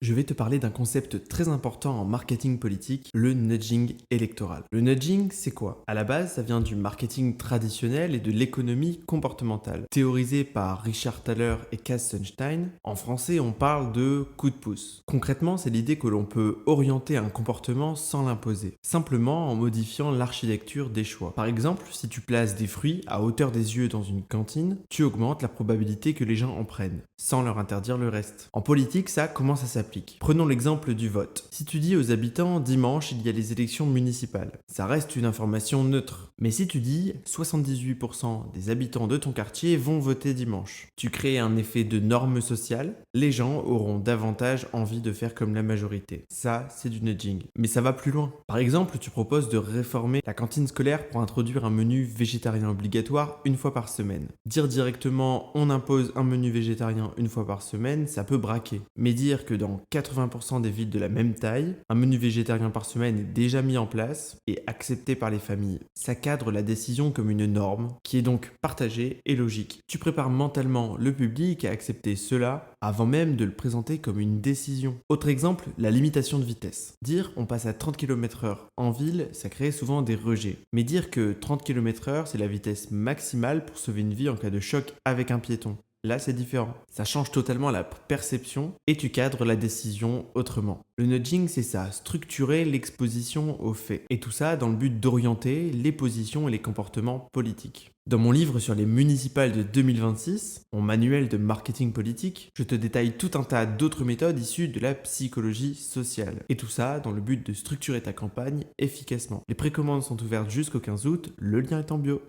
Je vais te parler d'un concept très important en marketing politique, le nudging électoral. Le nudging, c'est quoi? À la base, ça vient du marketing traditionnel et de l'économie comportementale. Théorisé par Richard Thaler et Cass Sunstein, en français, on parle de coup de pouce. Concrètement, c'est l'idée que l'on peut orienter un comportement sans l'imposer, simplement en modifiant l'architecture des choix. Par exemple, si tu places des fruits à hauteur des yeux dans une cantine, tu augmentes la probabilité que les gens en prennent, sans leur interdire le reste. En politique, ça, comment ça s'applique? Prenons l'exemple du vote. Si tu dis aux habitants dimanche il y a les élections municipales, ça reste une information neutre. Mais si tu dis 78% des habitants de ton quartier vont voter dimanche, tu crées un effet de norme sociale, les gens auront davantage envie de faire comme la majorité. Ça, c'est du nudging. Mais ça va plus loin. Par exemple, tu proposes de réformer la cantine scolaire pour introduire un menu végétarien obligatoire une fois par semaine. Dire directement on impose un menu végétarien une fois par semaine, ça peut braquer. Mais dire que dans 80% des villes de la même taille, un menu végétarien par semaine est déjà mis en place et accepté par les familles. Ça cadre la décision comme une norme qui est donc partagée et logique. Tu prépares mentalement le public à accepter cela avant même de le présenter comme une décision. Autre exemple, la limitation de vitesse. Dire on passe à 30 km/h en ville, ça crée souvent des rejets. Mais dire que 30 km/h c'est la vitesse maximale pour sauver une vie en cas de choc avec un piéton. Là, c'est différent. Ça change totalement la perception et tu cadres la décision autrement. Le nudging, c'est ça, structurer l'exposition aux faits. Et tout ça dans le but d'orienter les positions et les comportements politiques. Dans mon livre sur les municipales de 2026, mon manuel de marketing politique, je te détaille tout un tas d'autres méthodes issues de la psychologie sociale. Et tout ça dans le but de structurer ta campagne efficacement. Les précommandes sont ouvertes jusqu'au 15 août, le lien est en bio.